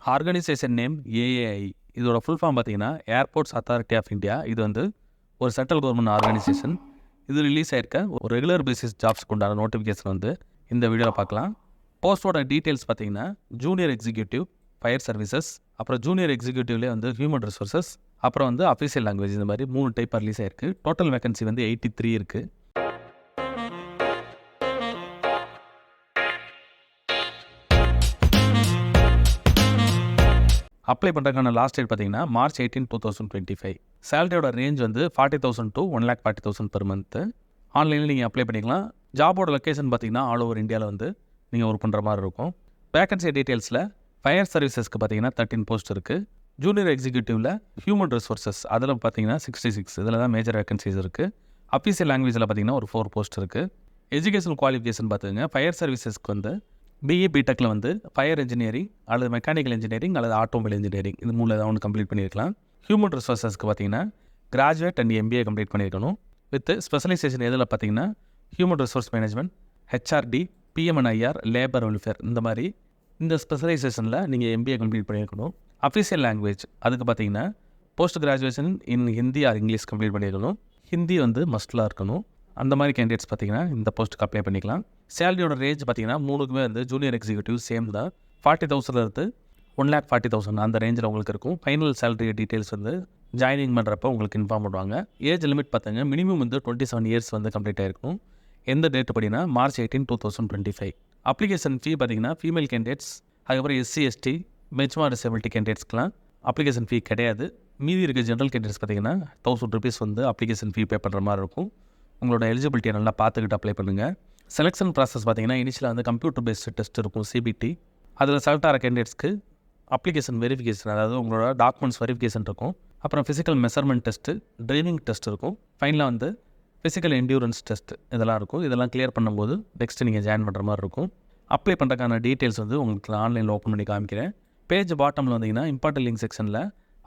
Organisation name AAI. இதோட full form பார்த்தீங்கன்னா airports authority of India. இது வந்து ஒரு சென்ட்ரல் கவர்மெண்ட் ஆர்கனைசேஷன். இது ரிலீஸ் ஆயிருக்க ஒரு ரெகுலர் பேசிஸ் ஜாப்ஸ்க்கு உண்டான நோட்டிஃபிகேஷன் வந்து இந்த வீடியோவில் பார்க்கலாம். போஸ்ட்டோட டீட்டெயில்ஸ் பார்த்தீங்கன்னா ஜூனியர் எக்ஸிக்யூட்டிவ் ஃபயர் சர்வீசஸ், அப்புறம் ஜூனியர் எக்ஸிக்யூட்டிவ்லேயே வந்து ஹியூமன் ரிசோர்சஸ், அப்புறம் வந்து அஃபீஷியல் லாங்குவேஜ். இந்த மாதிரி 3 டைப்பாக ரிலீஸ் ஆயிருக்கு. டோட்டல் வேகன்சி வந்து 83 இருக்குது. அப்ளை பண்ணுறதுக்கான லாஸ்ட் டேட் பார்த்தீங்கன்னா March 18, 2025. சேலரியோட ரேஞ்ச் வந்து 40,000 to 1,40,000 per month. ஆன்லைனில் நீங்கள் அப்ளை பண்ணிக்கலாம். ஜாபோட லொக்கேஷன் பார்த்தீங்கன்னா ஆல் ஓவர் இந்தியாவில் வந்து நீங்கள் ஒர்க் பண்ணுற மாதிரி இருக்கும். வேகன்சி டீட்டெயில்ஸில் ஃபயர் சர்வீசஸ்க்கு பார்த்தீங்கன்னா 13 போஸ்ட் இருக்குது. ஜூனியர் எக்ஸிக்யூட்டிவில் ஹியூமன் ரிசோர்சஸ் அதில் பார்த்தீங்கன்னா 66. இதில் தான் மேஜர் வேகன்சிஸ் இருக்குது. அஃபீஷியல் லாங்குவேஜில் பார்த்தீங்கன்னா ஒரு 4 போஸ்ட் இருக்குது. எஜுகேஷன் குவாலிஃபிகேஷன் பார்த்துங்க. ஃபயர் சர்வீசஸ்க்கு வந்து பிஇ பிடெக்கில் வந்து ஃபயர் இன்ஜினியரிங் அல்லது மெக்கானிக்கல் இன்ஜினியரிங் அல்லது ஆட்டோமொபைல் இன்ஜினியரிங் இது 3 ஏதாவது ஒன்று கம்ப்ளீட் பண்ணியிருக்கலாம். ஹியூமன் ரிசோர்சஸ்க்கு பார்த்தீங்கன்னா கிராஜுவேட் அண்ட் எம்பிஏ கம்ப்ளீட் பண்ணியிருக்கணும். வித் ஸ்பெஷலைசேஷன் எதில் பார்த்தீங்கன்னா human resource management, HRD, PMNIR, labour welfare இந்த மாதிரி இந்த ஸ்பெஷலைசேஷனில் நீங்கள் எம்பிஏ கம்ப்ளீட் பண்ணியிருக்கணும். அஃபீஷியல் லாங்குவேஜ் அதுக்கு பார்த்தீங்கன்னா post graduation in Hindi or English complete பண்ணியிருக்கணும். ஹிந்தி வந்து மஸ்ட்லாக இருக்கணும். அந்த மாதிரி கேண்டிடேட்ஸ் பார்த்தீங்கன்னா இந்த போஸ்ட்டுக்கு அப்ளை பண்ணிக்கலாம். சேலரியோட ரேஞ்ச் பார்த்தீங்கன்னா 3க்குமே வந்து ஜூனியர் எக்ஸிக்யூட்டிவ் சேம் தான். 40,000 இருந்து 1,40,000 அந்த ரேஞ்சில் உங்களுக்கு இருக்கும். ஃபைனல் சேலரி டீட்டெயில்ஸ் வந்து ஜாயினிங் பண்ணுறப்ப உங்களுக்கு இன்ஃபார்ம் பண்ணுவாங்க. ஏஜ் லிமிட் பார்த்தீங்க மினிமம் வந்து 27 இயர்ஸ் வந்து கம்ப்ளீட் ஆகிருக்கும். எந்த டேட் படினா March 18, 2025. அப்ளிகேஷன் ஃபீ பார்த்தீங்கன்னா ஃபீமேல் கேண்டிடேட்ஸ், அதுக்கப்புறம் எஸ்சி எஸ்டி பெஞ்ச்மார்க் டிசபிலிட்டி கேண்டிடேட்ஸ்க்குலாம் அப்ளிகேஷன் ஃபீ கிடையாது. மீதி இருக்க ஜென்ரல் கேண்டிடேட்ஸ் பார்த்தீங்கன்னா 1000 rupees வந்து அப்ளிகேஷன் ஃபீ பே பண்ணுற மாதிரி இருக்கும். உங்களோட எலிஜிபிலிட்டியை நல்லா பார்த்துக்கிட்டு அப்ளை பண்ணுங்கள். செலெக்ஷன் ப்ராசஸ் பார்த்தீங்கன்னா இனிஷியலாக வந்து கம்ப்யூட்டர் பேஸ்டு டெஸ்ட் இருக்கும், சிபிடி. அதில் செலக்ட் ஆகிற கேண்டிடேட்ஸ்க்கு அப்ளிகேஷன் வெரிஃபிகேஷன், அதாவது உங்களோட டாக்குமெண்ட்ஸ் வெரிஃபிகேஷன் இருக்கும். அப்புறம் physical measurement test, driving test இருக்கும். ஃபைனலாக வந்து ஃபிசிக்கல் என்டியூரன்ஸ் டெஸ்ட் இதெல்லாம் இருக்கும். இதெல்லாம் கிளியர் பண்ணும்போது நெக்ஸ்ட்டு நீங்கள் ஜாயின் பண்ணுற மாதிரி இருக்கும். அப்ளை பண்ணுறதுக்கான டீட்டெயில்ஸ் வந்து உங்களுக்கு ஆன்லைனில் ஓப்பன் பண்ணி காமிக்கிறேன். பேஜ் பாட்டமில் வந்தீங்கன்னா இம்பார்ட்டன்ட் லிங்க் செக்ஷனில்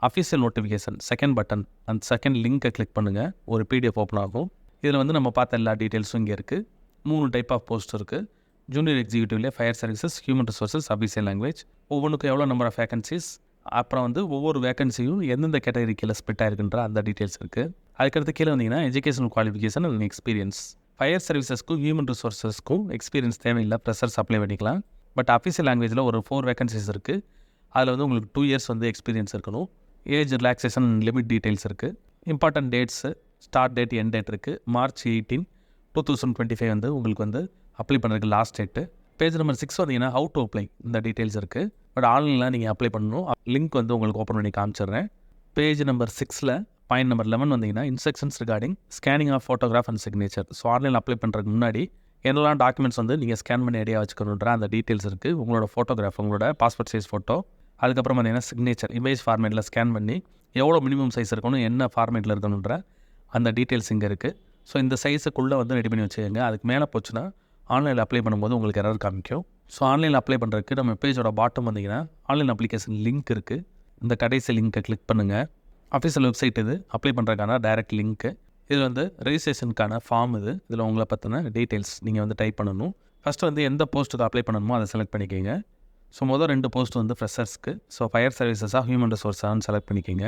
அஃபீஷியல் நோட்டிஃபிகேஷன் செகண்ட் பட்டன், அந்த செகண்ட் லிங்க்கை கிளிக் பண்ணுங்கள். ஒரு பிடிஎஃப் ஓப்பன் ஆகும். இதில் வந்து நம்ம பார்த்த எல்லா டீட்டெயில்ஸும் இங்கே இருக்குது. 3 டைப் ஆஃப் போஸ்ட் இருக்குது. ஜூனியர் எக்ஸிக்யூட்டிவ்லேயே fire services, human resources, official language. ஒவ்வொன்றுக்கும் எவ்வளோ நம்பர் ஆஃப் வேகன்சிஸ், அப்புறம் வந்து ஒவ்வொரு வேகன்சியும் எந்தெந்த கேட்டகரி கீழே ஸ்பிட் ஆகிருக்குன்ற அந்த டீட்டெயில்ஸ் இருக்குது. அதுக்கடுத்து கீழே வந்தீங்கன்னா educational qualification and experience. Fire சர்வீசஸ்க்கும் ஹியூமன் ரிசோர்சஸ்க்கும் எக்ஸ்பீரியன்ஸ் தேவையில்லை, ப்ரெஷர்ஸ் அப்ளை பண்ணிக்கலாம். பட் அஃபீஷியல் லாங்குவேஜில் ஒரு 4 வேகன்சிஸ் இருக்குது. அதில் வந்து உங்களுக்கு 2 இயர்ஸ் வந்து எக்ஸ்பீரியன்ஸ் இருக்கணும். ஏஜ் ரிலாக்ஸேஷன் லிமிட் டீட்டெயில்ஸ் இருக்குது. Important dates, start date, end date இருக்குது. March 18, 2025 வந்து உங்களுக்கு வந்து அப்ளை பண்ணுறதுக்கு லாஸ்ட் டேட்டு. பேஜ் நம்பர் 6 வந்தீங்கன்னா ஹவு டு அப்ளை இந்த டீட்டெயில்ஸ் இருக்குது. பட் ஆன்லைனில் நீங்கள் அப்ளை பண்ணணும். லிங்க் வந்து உங்களுக்கு ஓப்பன் பண்ணி காமிச்சிடுறேன். பேஜ் நம்பர் 6ல் பாயிண்ட் நம்பர் 11 வந்தீங்கன்னா instructions regarding scanning of photograph and signature. So ஆன்லைனில் அப்ளை பண்ணுறதுக்கு முன்னாடி என்னெல்லாம் டாக்குமெண்ட்ஸ் வந்து நீங்கள் ஸ்கேன் பண்ணி ஐடியா வச்சுக்கணுன்ற அந்த டீட்டெயில்ஸ் இருக்குது. உங்களோட ஃபோட்டோகிராஃப், உங்களோட பாஸ்போர்ட் சைஸ் ஃபோட்டோ, அதுக்கப்புறம் பார்த்தீங்கன்னா சிக்னேச்சர் இமேஜ் ஃபார்மேட்டில் ஸ்கேன் பண்ணி எவ்வளோ மினிமம் சைஸ் இருக்கணும், என்ன ஃபார்மேட்டில் இருக்கணுன்ற அந்த டீட்டெயில்ஸ் இங்கே இருக்குது. ஸோ இந்த சைஸுக்குள்ளே வந்து ரெடி பண்ணி வச்சுக்கோங்க. அதுக்கு மேலே போச்சுன்னா ஆன்லைனில் அப்ளை பண்ணும்போது உங்களுக்கு எரர் காமிக்கும். ஸோ ஆன்லைனில் அப்ளை பண்ணுறதுக்கு நம்ம பேஜோட பாட்டம் வந்தீங்கன்னா ஆன்லைன் அப்ளிகேஷன் லிங்க் இருக்குது. இந்த கடைசி லிங்க்கை கிளிக் பண்ணுங்கள். அஃபீஷியல் வெப்சைட் இது, அப்ளை பண்ணுறதுக்கான டைரக்ட் லிங்க்கு. இது வந்து ரெஜிஸ்ட்ரேஷனுக்கான ஃபார்ம் இது. இதில் உங்களை பற்றின டீட்டெயில்ஸ் நீங்கள் வந்து டைப் பண்ணணும். ஃபஸ்ட்டு வந்து எந்த போஸ்ட்டுக்கு அப்ளை பண்ணணுமோ அதை செலக்ட் பண்ணிக்கோங்க. ஸோ மொதல் 2 போஸ்ட் வந்து ஃப்ரெஷர்ஸ்க்கு. ஸோ ஃபயர் சர்வீசஸாக ஹியூமன் ரிசோர்ஸான்னு செலக்ட் பண்ணிக்கோங்க.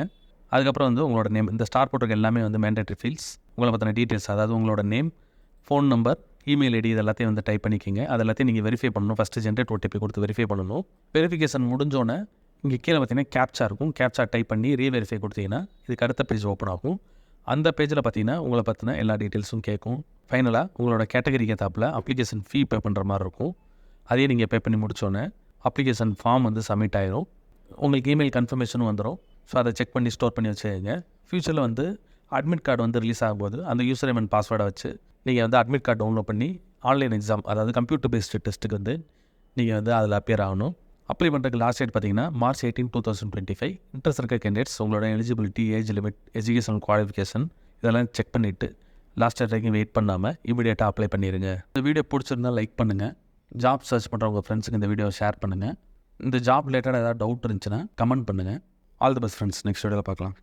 அதுக்கப்புறம் வந்து உங்களோட நேம், இந்த ஸ்டார் போட்டிருக்க எல்லாமே வந்து மேண்டேட்ரி ஃபீல்ட்ஸ். உங்களை பற்றின டீட்டெயில்ஸ், அதாவது உங்களோட name, phone number, email ID இது எல்லாத்தையும் வந்து டைப் பண்ணிக்கோங்க. அது எல்லாத்தையும் நீங்கள் வெரிஃபை பண்ணணும். ஃபஸ்ட்டு ஜென்ரேட் ஓடிபி கொடுத்து வெரிஃபை பண்ணணும். வெரிஃபிகேஷன் முடிஞ்சோன்னே இங்கே கீழே பார்த்தீங்கன்னா கேப்சா இருக்கும். கேப்சா டைப் பண்ணி ரீவெரிஃபை கொடுத்தீங்கன்னா இதுக்கு அடுத்த பேஜ் ஓப்பன் ஆகும். அந்த பேஜில் பார்த்தீங்கன்னா உங்களை பற்றின எல்லா டீட்டெயில்ஸும் கேட்கும். ஃபைனலாக உங்களோட கேட்டகரிக்கு ஏற்றாப்புல அப்ளிகேஷன் ஃபீ பே பண்ணுற மாதிரி இருக்கும். அதையே நீங்கள் பே பண்ணி முடித்தோன்னே அப்ளிகேஷன் ஃபார்ம் வந்து சப்மிட் ஆகிடும். உங்களுக்கு இமெயில் கன்ஃபர்மேஷனும் வந்துடும். ஸோ அதை செக் பண்ணி ஸ்டோர் பண்ணி வச்சுக்கோங்க. ஃப்யூச்சரில் வந்து அட்மிட் கார்டு வந்து ரிலீஸ் ஆகும்போது அந்த யூசர் நேம் அண்ட் பாஸ்வேர்டை வச்சு நீங்கள் வந்து அட்மிட் கார்டு டவுன்லோட் பண்ணி ஆன்லைன் எக்ஸாம், அதாவது கம்ப்யூட்டர் பேஸ்டு டெஸ்ட்டுக்கு வந்து நீங்கள் வந்து அதில் அப்பியர் ஆகணும். அப்ளை பண்ணுறதுக்கு லாஸ்ட் டேட் பார்த்தீங்கன்னா March 18, 2025. இன்ட்ரெஸ்ட் இருக்க கேண்டிடேட்ஸ் உங்களோட eligibility, age limit, educational qualification இதெல்லாம் செக் பண்ணிவிட்டு லாஸ்ட் டேட் வரைக்கும் வெயிட் பண்ணாமல் இமீடியட்டாக அப்ளை பண்ணிடுங்க. இந்த வீடியோ பிடிச்சிருந்தால் லைக் பண்ணுங்கள். ஜாப் சர்ச் பண்ணுற உங்கள் ஃப்ரெண்ட்ஸுக்கு இந்த வீடியோவை ஷேர் பண்ணுங்கள். இந்த ஜாப் ரிலேட்டடாக ஏதாவது டவுட் இருந்துச்சுன்னா கமெண்ட் பண்ணுங்கள். All the best friends. Next வீடியோவில் பார்க்கலாம்.